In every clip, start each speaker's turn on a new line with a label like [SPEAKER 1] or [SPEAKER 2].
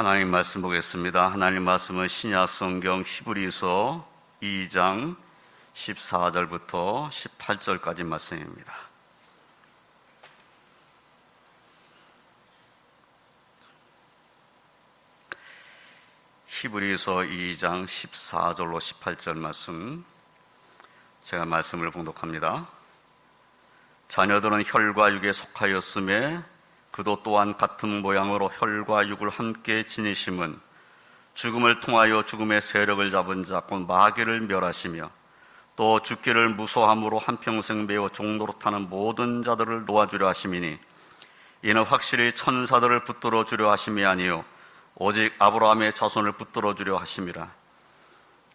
[SPEAKER 1] 하나님 말씀 보겠습니다. 하나님 말씀은 신약 성경 히브리서 2장 14절부터 18절까지 말씀입니다. 히브리서 2장 14절로 18절 말씀, 제가 말씀을 봉독합니다. 자녀들은 혈과 육에 속하였음에 그도 또한 같은 모양으로 혈과 육을 함께 지니심은 죽음을 통하여 죽음의 세력을 잡은 자 곧 마귀를 멸하시며 또 죽기를 무소함으로 한평생 매어 종노릇하는 모든 자들을 놓아주려 하심이니, 이는 확실히 천사들을 붙들어 주려 하심이 아니요 오직 아브라함의 자손을 붙들어 주려 하심이라.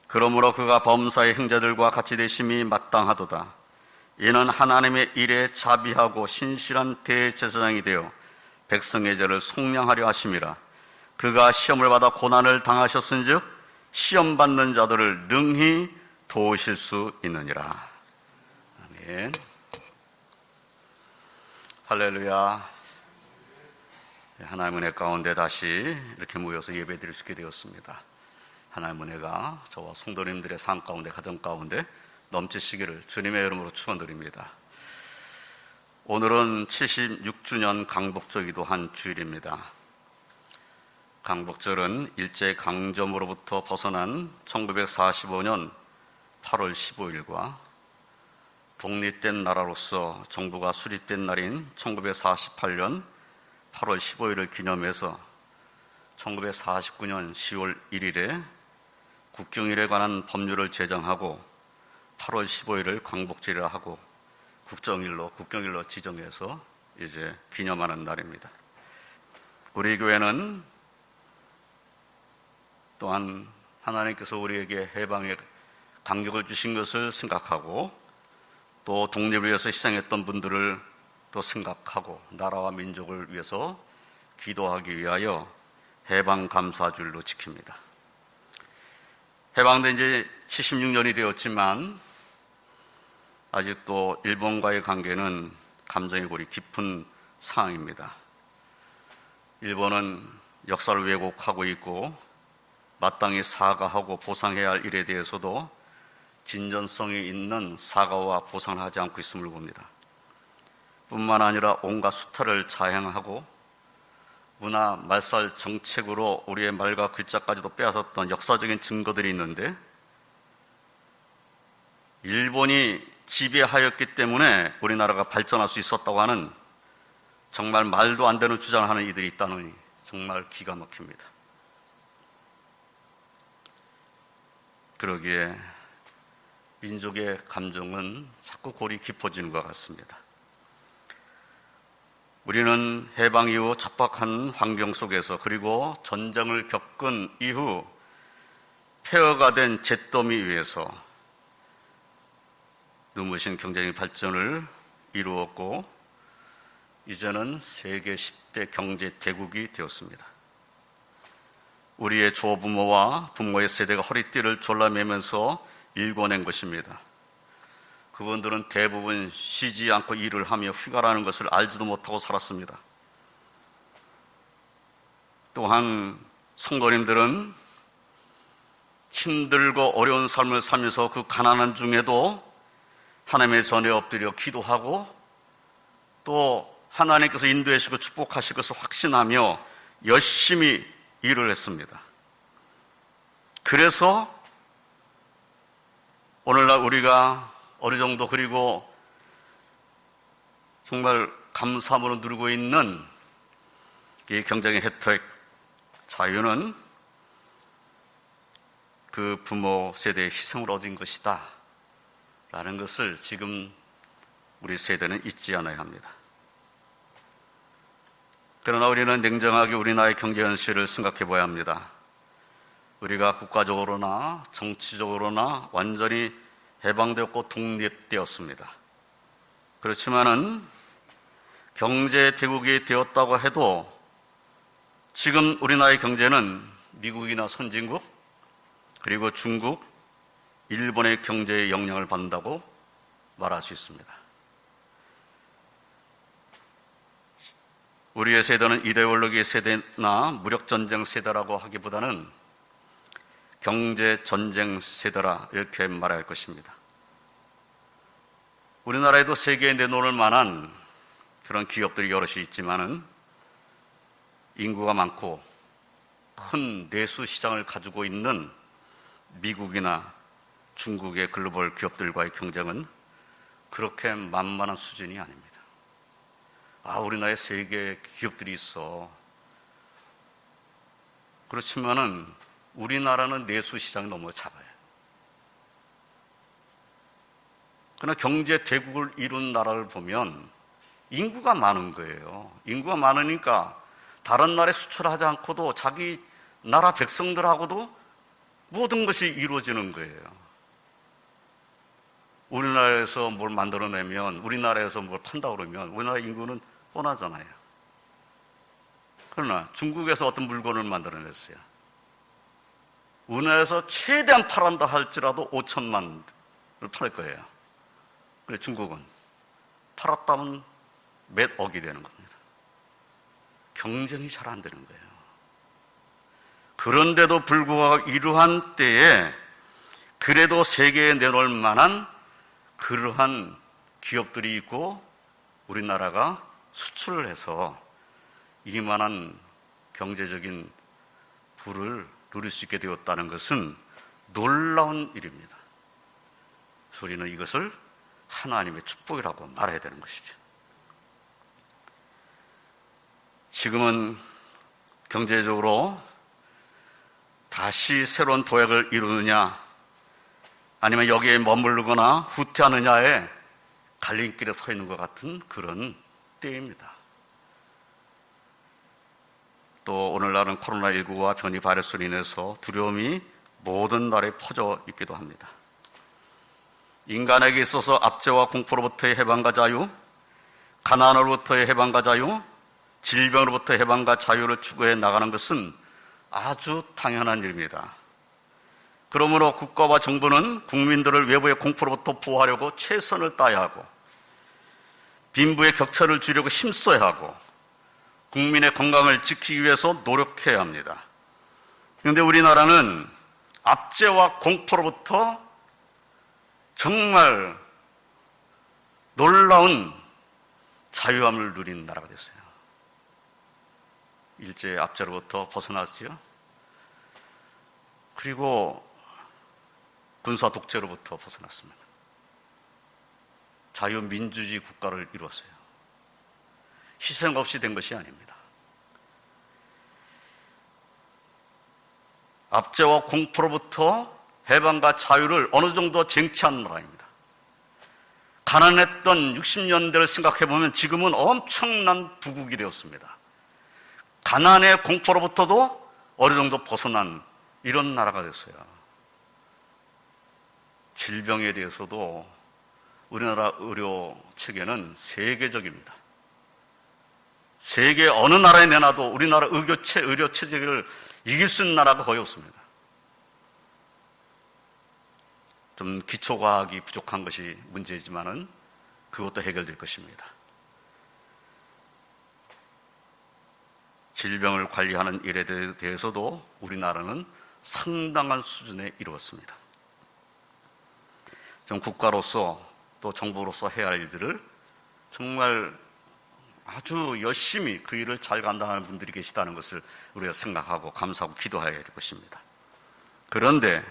[SPEAKER 1] 그러므로 그가 범사의 형제들과 같이 되심이 마땅하도다. 이는 하나님의 일에 자비하고 신실한 대제사장이 되어 백성의 죄를 속량하려 하심이라. 그가 시험을 받아 고난을 당하셨은즉 시험 받는 자들을 능히 도우실 수 있느니라. 아멘. 할렐루야. 하나님의 은혜 가운데 다시 이렇게 모여서 예배드릴 수 있게 되었습니다. 하나님의 은혜가 저와 성도님들의 삶 가운데, 가정 가운데 넘치시기를 주님의 이름으로 축원드립니다. 오늘은 76주년 강복절기도 한 주일입니다. 강복절은 일제강점으로부터 벗어난 1945년 8월 15일과 독립된 나라로서 정부가 수립된 날인 1948년 8월 15일을 기념해서 1949년 10월 1일에 국경일에 관한 법률을 제정하고 8월 15일을 광복절이라 하고 국경일로 지정해서 이제 기념하는 날입니다. 우리 교회는 또한 하나님께서 우리에게 해방의 간격을 주신 것을 생각하고, 또 독립을 위해서 희생했던 분들을 또 생각하고 나라와 민족을 위해서 기도하기 위하여 해방 감사주일로 지킵니다. 해방된 지 76년이 되었지만 아직도 일본과의 관계는 감정의 골이 깊은 상황입니다. 일본은 역사를 왜곡하고 있고 마땅히 사과하고 보상해야 할 일에 대해서도 진전성이 있는 사과와 보상을 하지 않고 있음을 봅니다. 뿐만 아니라 온갖 수탈을 자행하고 문화 말살 정책으로 우리의 말과 글자까지도 빼앗았던 역사적인 증거들이 있는데, 일본이 지배하였기 때문에 우리나라가 발전할 수 있었다고 하는 정말 말도 안 되는 주장을 하는 이들이 있다느니 정말 기가 막힙니다. 그러기에 민족의 감정은 자꾸 골이 깊어지는 것 같습니다. 우리는 해방 이후 척박한 환경 속에서, 그리고 전쟁을 겪은 이후 폐허가 된 잿더미 위에서 눈부신 경제적인 발전을 이루었고 이제는 세계 10대 경제 대국이 되었습니다. 우리의 조부모와 부모의 세대가 허리띠를 졸라매면서 일궈낸 것입니다. 그분들은 대부분 쉬지 않고 일을 하며 휴가라는 것을 알지도 못하고 살았습니다. 또한 성도님들은 힘들고 어려운 삶을 살면서 그 가난한 중에도 하나님의 전에 엎드려 기도하고 또 하나님께서 인도해 주시고 축복하실 것을 확신하며 열심히 일을 했습니다. 그래서 오늘날 우리가 어느 정도, 그리고 정말 감사함으로 누리고 있는 이 경제적인 혜택, 자유는 그 부모 세대의 희생을 얻은 것이다 라는 것을 지금 우리 세대는 잊지 않아야 합니다. 그러나 우리는 냉정하게 우리 나라의 경제 현실을 생각해 봐야 합니다. 우리가 국가적으로나 정치적으로나 완전히 해방되었고 독립되었습니다. 그렇지만은 경제 대국이 되었다고 해도 지금 우리나라의 경제는 미국이나 선진국, 그리고 중국, 일본의 경제에 영향을 받는다고 말할 수 있습니다. 우리의 세대는 이데올로기 세대나 무력전쟁 세대라고 하기보다는 경제전쟁 세대라 이렇게 말할 것입니다. 우리나라에도 세계에 내놓을 만한 그런 기업들이 여럿이 있지만은 인구가 많고 큰 내수 시장을 가지고 있는 미국이나 중국의 글로벌 기업들과의 경쟁은 그렇게 만만한 수준이 아닙니다. 우리나라에 세계 기업들이 있어. 그렇지만은 우리나라는 내수 시장이 너무 작아요. 그러나 경제 대국을 이룬 나라를 보면 인구가 많은 거예요. 인구가 많으니까 다른 나라에 수출하지 않고도 자기 나라 백성들하고도 모든 것이 이루어지는 거예요. 우리나라에서 뭘 만들어내면, 우리나라에서 뭘 판다 그러면 우리나라 인구는 뻔하잖아요. 그러나 중국에서 어떤 물건을 만들어냈어요. 우리나라에서 최대한 팔한다 할지라도 5천만을 팔 거예요. 그래 중국은 팔았다면 몇 억이 되는 겁니다. 경쟁이 잘 안 되는 거예요. 그런데도 불구하고 이러한 때에 그래도 세계에 내놓을 만한 그러한 기업들이 있고 우리나라가 수출을 해서 이만한 경제적인 부를 누릴 수 있게 되었다는 것은 놀라운 일입니다. 그래서 우리는 이것을 하나님의 축복이라고 말해야 되는 것이죠. 지금은 경제적으로 다시 새로운 도약을 이루느냐 아니면 여기에 머무르거나 후퇴하느냐에 갈림길에 서 있는 것 같은 그런 때입니다. 또 오늘날은 코로나19와 변이 바이러스로 인해서 두려움이 모든 나라에 퍼져 있기도 합니다. 인간에게 있어서 압제와 공포로부터의 해방과 자유, 가난으로부터의 해방과 자유, 질병으로부터의 해방과 자유를 추구해 나가는 것은 아주 당연한 일입니다. 그러므로 국가와 정부는 국민들을 외부의 공포로부터 보호하려고 최선을 다해야 하고 빈부의 격차를 줄이려고 힘써야 하고 국민의 건강을 지키기 위해서 노력해야 합니다. 그런데 우리나라는 압제와 공포로부터 정말 놀라운 자유함을 누린 나라가 됐어요. 일제의 압제로부터 벗어났지요. 그리고 군사 독재로부터 벗어났습니다. 자유민주주의 국가를 이루었어요. 희생 없이 된 것이 아닙니다. 압제와 공포로부터 해방과 자유를 어느 정도 쟁취한 나라입니다. 가난했던 60년대를 생각해보면 지금은 엄청난 부국이 되었습니다. 가난의 공포로부터도 어느 정도 벗어난 이런 나라가 됐어요. 질병에 대해서도 우리나라 의료 체계는 세계적입니다. 세계 어느 나라에 내놔도 우리나라 의료 체계를 이길 수 있는 나라가 거의 없습니다. 좀 기초과학이 부족한 것이 문제이지만은 그것도 해결될 것입니다. 질병을 관리하는 일에 대해서도 우리나라는 상당한 수준에 이루었습니다. 좀 국가로서 또 정부로서 해야 할 일들을 정말 아주 열심히 그 일을 잘 감당하는 분들이 계시다는 것을 우리가 생각하고 감사하고 기도해야 될 것입니다. 그런데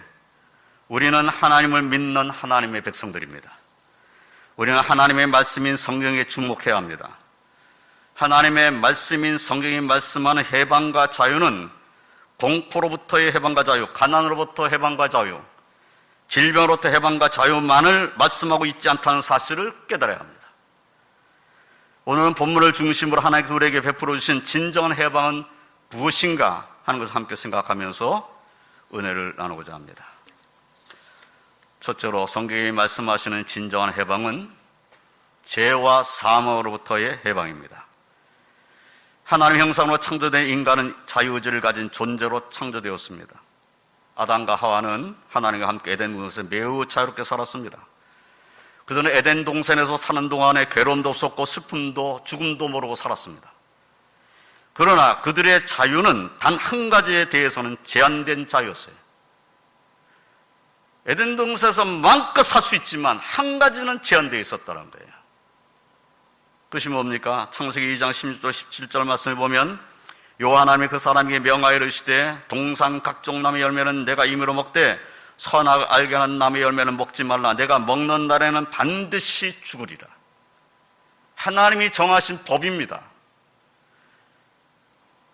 [SPEAKER 1] 우리는 하나님을 믿는 하나님의 백성들입니다. 우리는 하나님의 말씀인 성경에 주목해야 합니다. 하나님의 말씀인 성경이 말씀하는 해방과 자유는 공포로부터의 해방과 자유, 가난으로부터 해방과 자유, 질병으로부터 해방과 자유만을 말씀하고 있지 않다는 사실을 깨달아야 합니다. 오늘은 본문을 중심으로 하나님께서 우리에게 베풀어 주신 진정한 해방은 무엇인가 하는 것을 함께 생각하면서 은혜를 나누고자 합니다. 첫째로 성경이 말씀하시는 진정한 해방은 죄와 사망으로부터의 해방입니다. 하나님의 형상으로 창조된 인간은 자유의지를 가진 존재로 창조되었습니다. 아담과 하와는 하나님과 함께 에덴 동산에서 매우 자유롭게 살았습니다. 그들은 에덴 동산에서 사는 동안에 괴로움도 없었고 슬픔도 죽음도 모르고 살았습니다. 그러나 그들의 자유는 단 한 가지에 대해서는 제한된 자유였어요. 에덴 동산에서 마음껏 살 수 있지만 한 가지는 제한되어 있었다는 거예요. 그것이 뭡니까? 창세기 2장 16절 17절 말씀을 보면 여호와 하나님이 그 사람에게 명하여 이르시되 동산 각종 나무의 열매는 내가 임의로 먹되 선악을 알게 하는 나무의 열매는 먹지 말라. 내가 먹는 날에는 반드시 죽으리라. 하나님이 정하신 법입니다.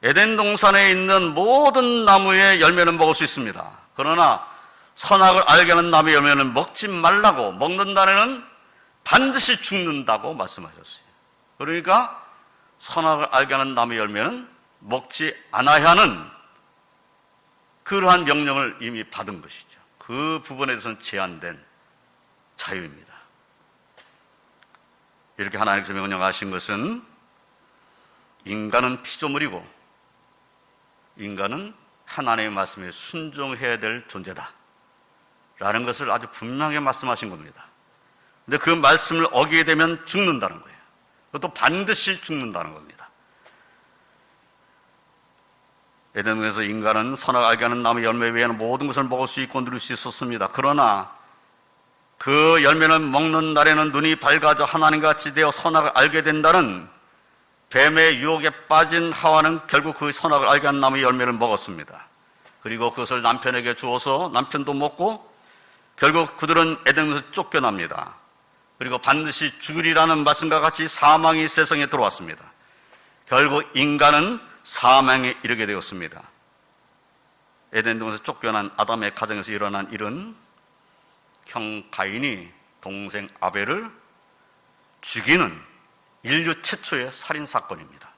[SPEAKER 1] 에덴 동산에 있는 모든 나무의 열매는 먹을 수 있습니다. 그러나 선악을 알게 하는 나무의 열매는 먹지 말라고, 먹는 날에는 반드시 죽는다고 말씀하셨어요. 그러니까 선악을 알게 하는 나무의 열매는 먹지 않아야 하는 그러한 명령을 이미 받은 것이죠. 그 부분에 대해서는 제한된 자유입니다. 이렇게 하나님께서 명령하신 것은 인간은 피조물이고 인간은 하나님의 말씀에 순종해야 될 존재다 라는 것을 아주 분명하게 말씀하신 겁니다. 근데 그 말씀을 어기게 되면 죽는다는 거예요. 그것도 반드시 죽는다는 겁니다. 에덴에서 인간은 선악을 알게 하는 나무 열매 외에는 모든 것을 먹을 수 있고 누릴 수 있었습니다. 그러나 그 열매는 먹는 날에는 눈이 밝아져 하나님과 같이 되어 선악을 알게 된다는 뱀의 유혹에 빠진 하와는 결국 그 선악을 알게 하는 나무의 열매를 먹었습니다. 그리고 그것을 남편에게 주어서 남편도 먹고 결국 그들은 에덴에서 쫓겨납니다. 그리고 반드시 죽으리라는 말씀과 같이 사망이 세상에 들어왔습니다. 결국 인간은 사망에 이르게 되었습니다. 에덴 동산에서 쫓겨난 아담의 가정에서 일어난 일은 형 가인이 동생 아벨을 죽이는 인류 최초의 살인사건입니다.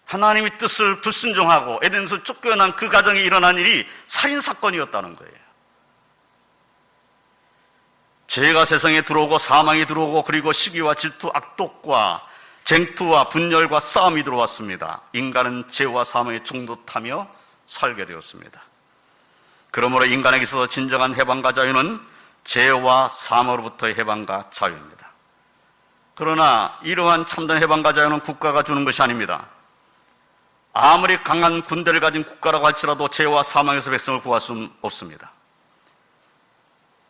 [SPEAKER 1] 하나님의 뜻을 불순종하고 에덴에서 쫓겨난 그 가정에 일어난 일이 살인사건이었다는 거예요. 죄가 세상에 들어오고 사망이 들어오고 그리고 시기와 질투, 악독과 쟁투와 분열과 싸움이 들어왔습니다. 인간은 죄와 사망에 종도타며 살게 되었습니다. 그러므로 인간에게 있어서 진정한 해방과 자유는 죄와 사망으로부터의 해방과 자유입니다. 그러나 이러한 참된 해방과 자유는 국가가 주는 것이 아닙니다. 아무리 강한 군대를 가진 국가라고 할지라도 죄와 사망에서 백성을 구할 수는 없습니다.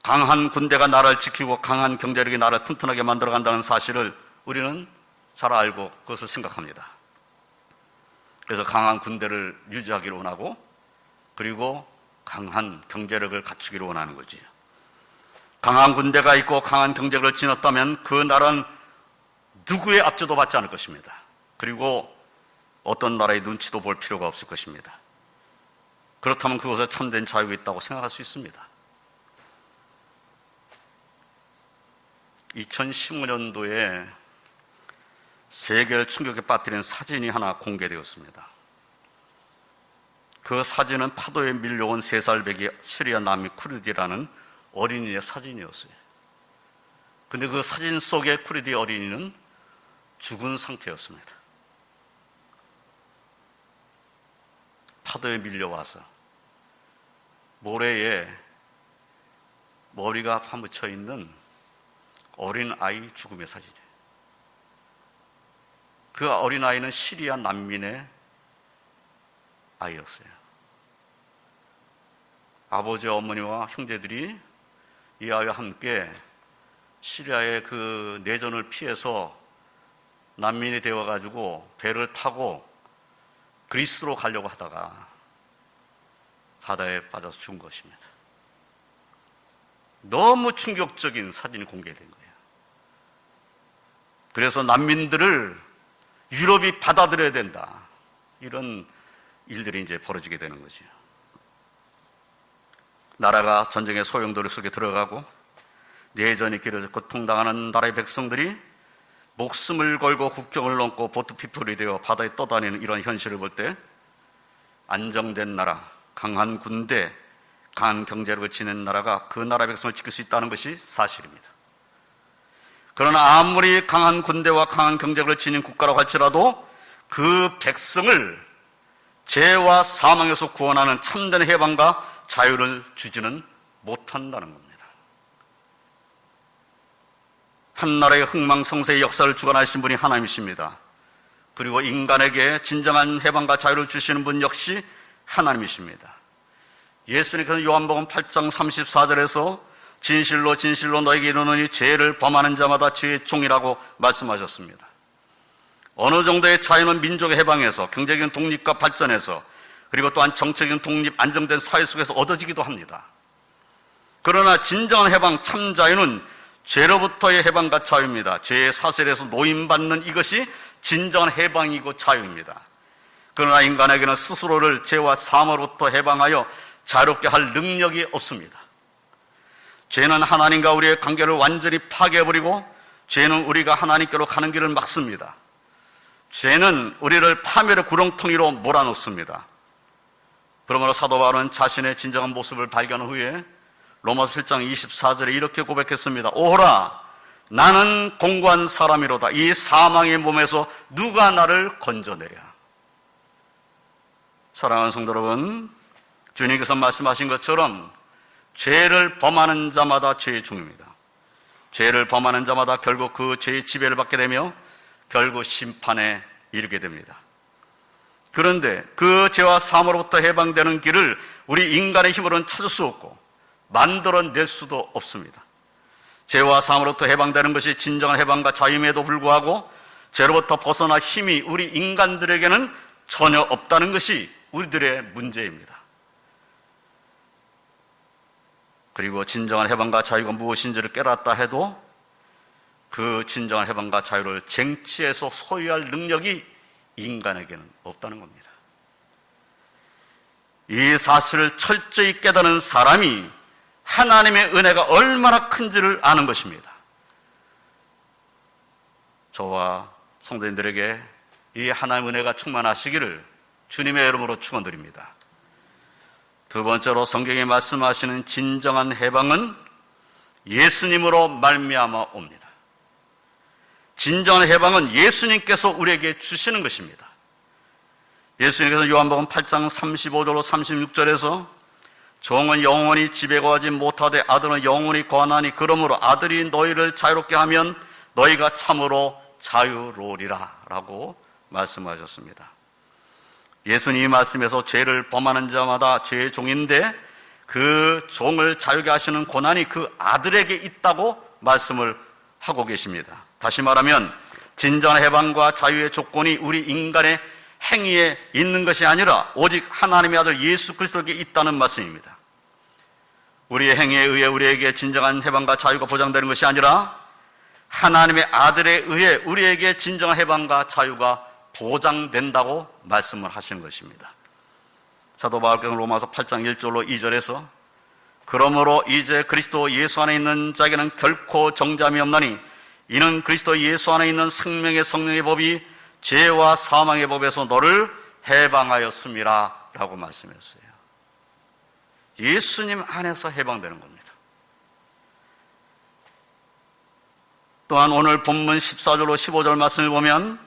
[SPEAKER 1] 강한 군대가 나라를 지키고 강한 경제력이 나라를 튼튼하게 만들어간다는 사실을 우리는 잘 알고 그것을 생각합니다. 그래서 강한 군대를 유지하기를 원하고 그리고 강한 경제력을 갖추기를 원하는 거지요. 강한 군대가 있고 강한 경제력을 지녔다면 그 나라는 누구의 압제도 받지 않을 것입니다. 그리고 어떤 나라의 눈치도 볼 필요가 없을 것입니다. 그렇다면 그것에 참된 자유가 있다고 생각할 수 있습니다. 2015년도에 세계를 충격에 빠뜨린 사진이 하나 공개되었습니다. 그 사진은 파도에 밀려온 3살 배기 시리아 난민 쿠르디라는 어린이의 사진이었어요. 그런데 그 사진 속의 쿠르디 어린이는 죽은 상태였습니다. 파도에 밀려와서 모래에 머리가 파묻혀 있는 어린아이 죽음의 사진이에요. 그 어린아이는 시리아 난민의 아이였어요. 아버지와 어머니와 형제들이 이 아이와 함께 시리아의 그 내전을 피해서 난민이 되어가지고 배를 타고 그리스로 가려고 하다가 바다에 빠져서 죽은 것입니다. 너무 충격적인 사진이 공개된 거예요. 그래서 난민들을 유럽이 받아들여야 된다. 이런 일들이 이제 벌어지게 되는 거죠. 나라가 전쟁의 소용돌이 속에 들어가고 내전이 길어져 고통당하는 나라의 백성들이 목숨을 걸고 국경을 넘고 보트피플이 되어 바다에 떠다니는 이런 현실을 볼 때 안정된 나라, 강한 군대, 강한 경제력을 지닌 나라가 그 나라 백성을 지킬 수 있다는 것이 사실입니다. 그러나 아무리 강한 군대와 강한 경제력을 지닌 국가라고 할지라도 그 백성을 죄와 사망에서 구원하는 참된 해방과 자유를 주지는 못한다는 겁니다. 한나라의 흥망성쇠의 역사를 주관하신 분이 하나님이십니다. 그리고 인간에게 진정한 해방과 자유를 주시는 분 역시 하나님이십니다. 예수님께서는 요한복음 8장 34절에서 진실로 진실로 너에게 이르노니 죄를 범하는 자마다 죄의 종이라고 말씀하셨습니다. 어느 정도의 자유는 민족의 해방에서, 경제적인 독립과 발전에서, 그리고 또한 정치적인 독립, 안정된 사회 속에서 얻어지기도 합니다. 그러나 진정한 해방, 참 자유는 죄로부터의 해방과 자유입니다. 죄의 사슬에서 노임받는 이것이 진정한 해방이고 자유입니다. 그러나 인간에게는 스스로를 죄와 사함으로부터 해방하여 자유롭게 할 능력이 없습니다. 죄는 하나님과 우리의 관계를 완전히 파괴해버리고, 죄는 우리가 하나님께로 가는 길을 막습니다. 죄는 우리를 파멸의 구렁텅이로 몰아넣습니다. 그러므로 사도 바울은 자신의 진정한 모습을 발견한 후에 로마서 7장 24절에 이렇게 고백했습니다. 오호라, 나는 공고한 사람이로다. 이 사망의 몸에서 누가 나를 건져내랴. 사랑하는 성도 여러분, 주님께서 말씀하신 것처럼 죄를 범하는 자마다 죄의 종입니다. 죄를 범하는 자마다 결국 그 죄의 지배를 받게 되며 결국 심판에 이르게 됩니다. 그런데 그 죄와 사함으로부터 해방되는 길을 우리 인간의 힘으로는 찾을 수 없고 만들어낼 수도 없습니다. 죄와 사함으로부터 해방되는 것이 진정한 해방과 자유임에도 불구하고 죄로부터 벗어날 힘이 우리 인간들에게는 전혀 없다는 것이 우리들의 문제입니다. 그리고 진정한 해방과 자유가 무엇인지를 깨닫다 해도 그 진정한 해방과 자유를 쟁취해서 소유할 능력이 인간에게는 없다는 겁니다. 이 사실을 철저히 깨닫는 사람이 하나님의 은혜가 얼마나 큰지를 아는 것입니다. 저와 성도님들에게 이 하나님의 은혜가 충만하시기를 주님의 이름으로 축원드립니다. 두 번째로 성경에 말씀하시는 진정한 해방은 예수님으로 말미암아 옵니다. 진정한 해방은 예수님께서 우리에게 주시는 것입니다. 예수님께서 요한복음 8장 35절로 36절에서 종은 영원히 집에 거하지 못하되 아들은 영원히 거하나니 그러므로 아들이 너희를 자유롭게 하면 너희가 참으로 자유로우리라 라고 말씀하셨습니다. 예수님이 이 말씀에서 죄를 범하는 자마다 죄의 종인데 그 종을 자유케 하시는 권한이 그 아들에게 있다고 말씀을 하고 계십니다. 다시 말하면 진정한 해방과 자유의 조건이 우리 인간의 행위에 있는 것이 아니라 오직 하나님의 아들 예수 그리스도에게 있다는 말씀입니다. 우리의 행위에 의해 우리에게 진정한 해방과 자유가 보장되는 것이 아니라 하나님의 아들에 의해 우리에게 진정한 해방과 자유가 보장된다고 말씀을 하시는 것입니다. 사도 바울께서는 로마서 8장 1절로 2절에서 그러므로 이제 그리스도 예수 안에 있는 자에게는 결코 정죄함이 없나니 이는 그리스도 예수 안에 있는 생명의 성령의 법이 죄와 사망의 법에서 너를 해방하였음이라 라고 말씀했어요. 예수님 안에서 해방되는 겁니다. 또한 오늘 본문 14절로 15절 말씀을 보면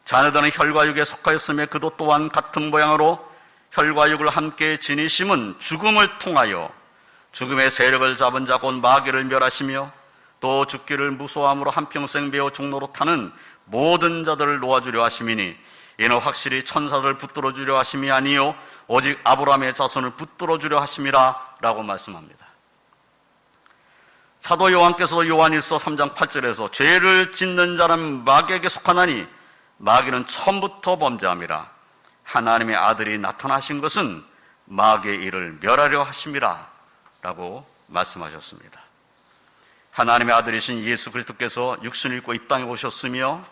[SPEAKER 1] 자녀들은 혈과 육에 속하였으며 그도 또한 같은 모양으로 혈과 육을 함께 지니심은 죽음을 통하여 죽음의 세력을 잡은 자 곧 마귀를 멸하시며 또 죽기를 무소함으로 한평생 배어 종로로 타는 모든 자들을 놓아주려 하심이니 이는 확실히 천사들을 붙들어 주려 하심이 아니요 오직 아브라함의 자손을 붙들어 주려 하심이라 라고 말씀합니다. 사도 요한께서도 요한일서 3장 8절에서 죄를 짓는 자는 마귀에게 속하나니 마귀는 처음부터 범죄함이라 하나님의 아들이 나타나신 것은 마귀의 일을 멸하려 하심이라 라고 말씀하셨습니다. 하나님의 아들이신 예수 그리스도께서 육신을 입고 이 땅에 오셨으며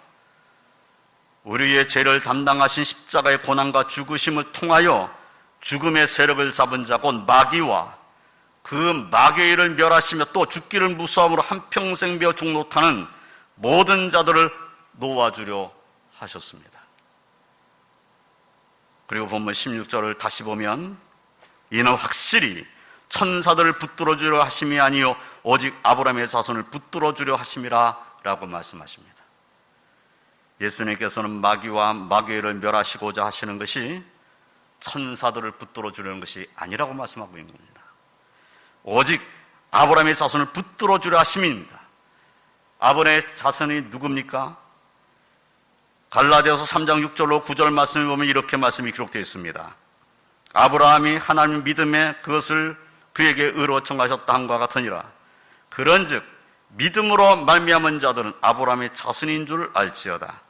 [SPEAKER 1] 우리의 죄를 담당하신 십자가의 고난과 죽으심을 통하여 죽음의 세력을 잡은 자 곧 마귀와 그 마귀의 일을 멸하시며 또 죽기를 무서움으로 한평생 배어 종로 타는 모든 자들을 놓아주려 하셨습니다. 그리고 본문 16절을 다시 보면 이는 확실히 천사들을 붙들어 주려 하심이 아니요 오직 아브라함의 자손을 붙들어 주려 하심이라 라고 말씀하십니다. 예수님께서는 마귀와 마귀를 멸하시고자 하시는 것이 천사들을 붙들어 주려는 것이 아니라고 말씀하고 있는 겁니다. 오직 아브라함의 자손을 붙들어 주려 하심입니다. 아브라함의 자손이 누굽니까? 갈라디아서 3장 6절로 9절 말씀을 보면 이렇게 말씀이 기록되어 있습니다. 아브라함이 하나님 믿음에 그것을 그에게 의로 청하셨다 함과 같으니라. 그런즉 믿음으로 말미암은 자들은 아브라함의 자손인 줄 알지어다.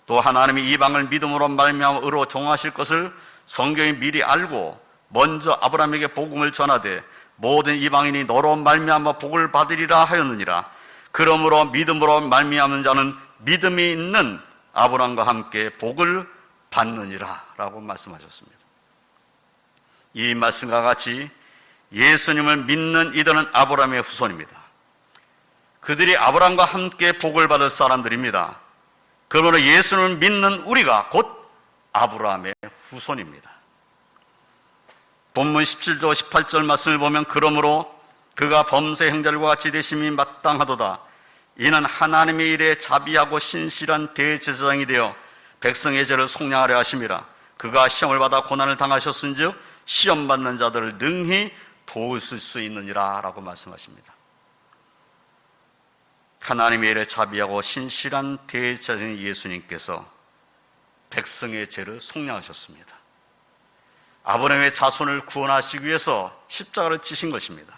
[SPEAKER 1] 또 하나님이 이방을 믿음으로 말미암아 의로 정하실 것을 성경이 미리 알고 먼저 아브라함에게 복음을 전하되 모든 이방인이 너로 말미암아 복을 받으리라 하였느니라. 그러므로 믿음으로 말미암은 자는 믿음이 있는 아브라함과 함께 복을 받느니라 라고 말씀하셨습니다. 이 말씀과 같이 예수님을 믿는 이들은 아브라함의 후손입니다. 그들이 아브라함과 함께 복을 받을 사람들입니다. 그러므로 예수님을 믿는 우리가 곧 아브라함의 후손입니다. 본문 17절 18절 말씀을 보면 그러므로 그가 범죄 행자들과 같이 되심이 마땅하도다. 이는 하나님의 일에 자비하고 신실한 대제사장이 되어 백성의 죄를 속량하려 하심이라. 그가 시험을 받아 고난을 당하셨은즉 시험 받는 자들을 능히 도우실 수 있느니라 라고 말씀하십니다. 하나님의 일에 자비하고 신실한 대제사장인 예수님께서 백성의 죄를 속량하셨습니다. 아브라함의 자손을 구원하시기 위해서 십자가를 지신 것입니다.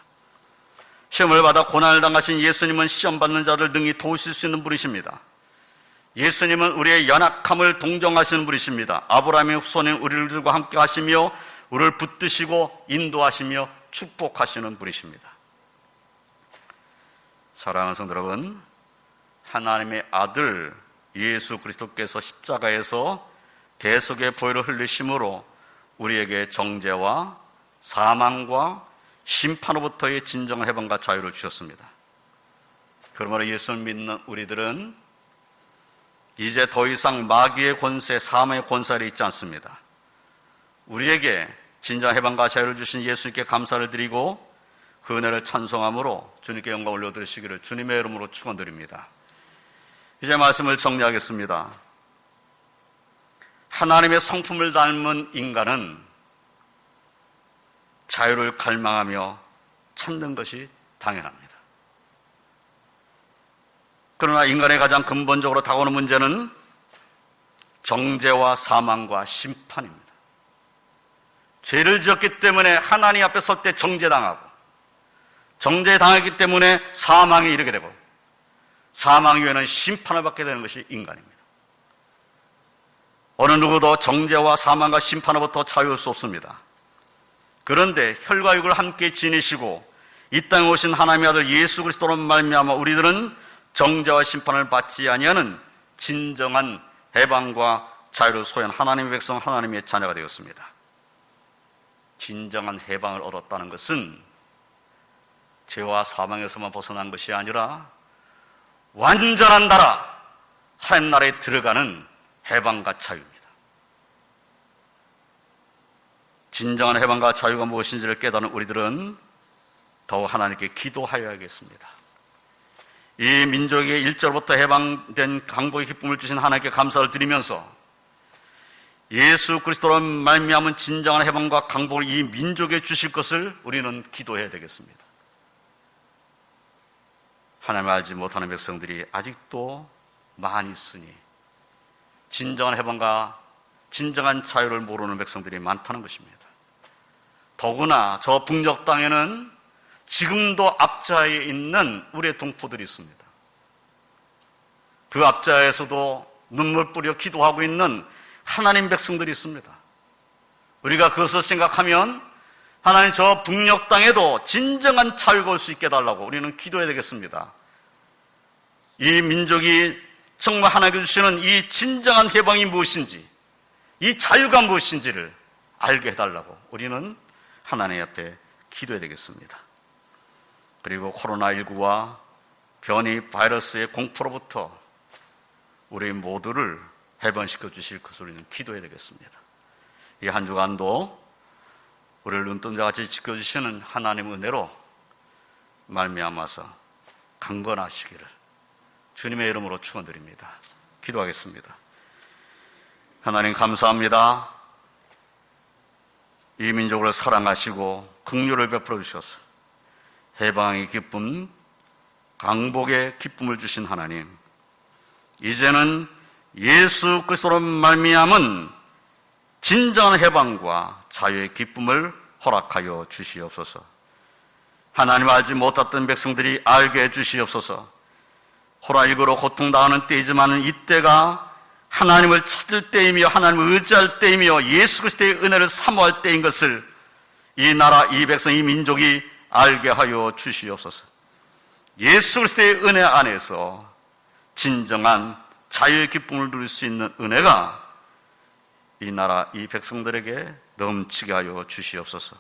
[SPEAKER 1] 시험을 받아 고난을 당하신 예수님은 시험받는 자를 능히 도우실 수 있는 분이십니다. 예수님은 우리의 연약함을 동정하시는 분이십니다. 아브라함의 후손인 우리들과 함께 하시며 우리를 붙드시고 인도하시며 축복하시는 분이십니다. 사랑하는 성도 여러분, 하나님의 아들 예수 그리스도께서 십자가에서 대속의 보혈을 흘리심으로 우리에게 정죄와 사망과 심판으로부터의 진정한 해방과 자유를 주셨습니다. 그러므로 예수를 믿는 우리들은 이제 더 이상 마귀의 권세, 사망의 권세가 있지 않습니다. 우리에게 진정한 해방과 자유를 주신 예수님께 감사를 드리고 그 은혜를 찬송함으로 주님께 영광 올려드리시기를 주님의 이름으로 축원드립니다. 이제 말씀을 정리하겠습니다. 하나님의 성품을 닮은 인간은 자유를 갈망하며 찾는 것이 당연합니다. 그러나 인간의 가장 근본적으로 다가오는 문제는 정죄와 사망과 심판입니다. 죄를 지었기 때문에 하나님 앞에 설 때 정죄당하고 정죄당했기 때문에 사망에 이르게 되고 사망 이후에는 심판을 받게 되는 것이 인간입니다. 어느 누구도 정죄와 사망과 심판으로부터 자유할 수 없습니다. 그런데 혈과 육을 함께 지니시고 이 땅에 오신 하나님의 아들 예수 그리스도로 말미암아 우리들은 정죄와 심판을 받지 아니하는 진정한 해방과 자유를 소유한 하나님의 백성, 하나님의 자녀가 되었습니다. 진정한 해방을 얻었다는 것은 죄와 사망에서만 벗어난 것이 아니라 완전한 나라, 하나님 나라에 들어가는 해방과 자유입니다. 진정한 해방과 자유가 무엇인지를 깨닫는 우리들은 더욱 하나님께 기도하여야겠습니다. 이 민족의 1절부터 해방된 강복의 기쁨을 주신 하나님께 감사를 드리면서 예수 그리스도로 말미암은 진정한 해방과 강복을 이 민족에 주실 것을 우리는 기도해야 되겠습니다. 하나님을 알지 못하는 백성들이 아직도 많이 있으니 진정한 해방과 진정한 자유를 모르는 백성들이 많다는 것입니다. 더구나 저 북녘 땅에는 지금도 압자에 있는 우리의 동포들이 있습니다. 그 압자에서도 눈물 뿌려 기도하고 있는 하나님 백성들이 있습니다. 우리가 그것을 생각하면 하나님 저 북녘 땅에도 진정한 자유가 올 수 있게 해달라고 우리는 기도해야 되겠습니다. 이 민족이 정말 하나님께 주시는 이 진정한 해방이 무엇인지, 이 자유가 무엇인지를 알게 해달라고 우리는 하나님 앞에 기도해야 되겠습니다. 그리고 코로나19와 변이 바이러스의 공포로부터 우리 모두를 해방시켜 주실 것을 우리는 기도해야 되겠습니다. 이 한 주간도 우리를 눈동자같이 지켜주시는 하나님의 은혜로 말미암아서 강건하시기를 주님의 이름으로 축원드립니다. 기도하겠습니다. 하나님 감사합니다. 이 민족을 사랑하시고 긍휼을 베풀어 주셔서 해방의 기쁨, 강복의 기쁨을 주신 하나님, 이제는 예수 그리스도로 말미암은 진정한 해방과 자유의 기쁨을 허락하여 주시옵소서. 하나님 알지 못했던 백성들이 알게 해 주시옵소서. 호라이거로 고통당하는 때이지만 이때가 하나님을 찾을 때이며 하나님을 의지할 때이며 예수 그리스도의 은혜를 사모할 때인 것을 이 나라, 이 백성, 이 민족이 알게 하여 주시옵소서. 예수 그리스도의 은혜 안에서 진정한 자유의 기쁨을 누릴 수 있는 은혜가 이 나라, 이 백성들에게 넘치게 하여 주시옵소서.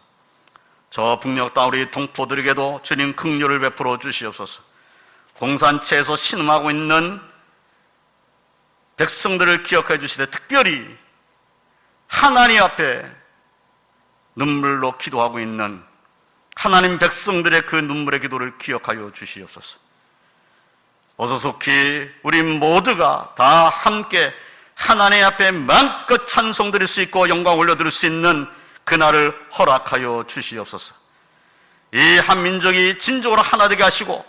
[SPEAKER 1] 저 북녘 땅 우리 동포들에게도 주님 긍휼을 베풀어 주시옵소서. 공산체에서 신음하고 있는 백성들을 기억해 주시되 특별히 하나님 앞에 눈물로 기도하고 있는 하나님 백성들의 그 눈물의 기도를 기억하여 주시옵소서. 어서 속히 우리 모두가 다 함께 하나님 앞에 마음껏 찬송 드릴 수 있고 영광 올려드릴 수 있는 그날을 허락하여 주시옵소서. 이 한민족이 진정으로 하나 되게 하시고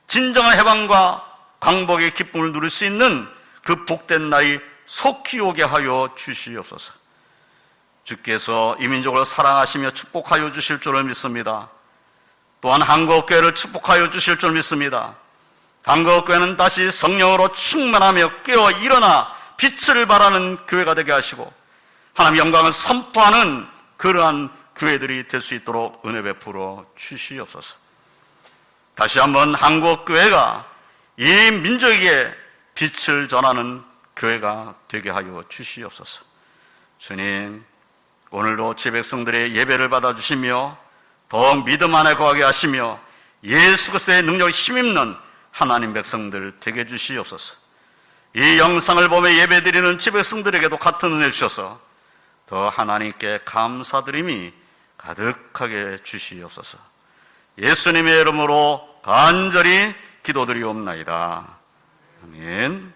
[SPEAKER 1] 진정한 해방과 광복의 기쁨을 누릴 수 있는 그 복된 날이 속히 오게 하여 주시옵소서. 주께서 이 민족을 사랑하시며 축복하여 주실 줄을 믿습니다. 또한 한국교회를 축복하여 주실 줄 믿습니다. 한국교회는 다시 성령으로 충만하며 깨어 일어나 빛을 발하는 교회가 되게 하시고 하나님 영광을 선포하는 그러한 교회들이 될 수 있도록 은혜 베풀어 주시옵소서. 다시 한번 한국교회가 이 민족에게 빛을 전하는 교회가 되게 하여 주시옵소서. 주님, 오늘도 제 백성들의 예배를 받아주시며 더욱 믿음 안에 거하게 하시며 예수 그리스도의 능력에 힘입는 하나님 백성들 되게 해주시옵소서. 이 영상을 보며 예배드리는 제 백성들에게도 같은 은혜 주셔서 더 하나님께 감사드림이 가득하게 주시옵소서. 예수님의 이름으로 간절히 기도드리옵나이다. 아멘.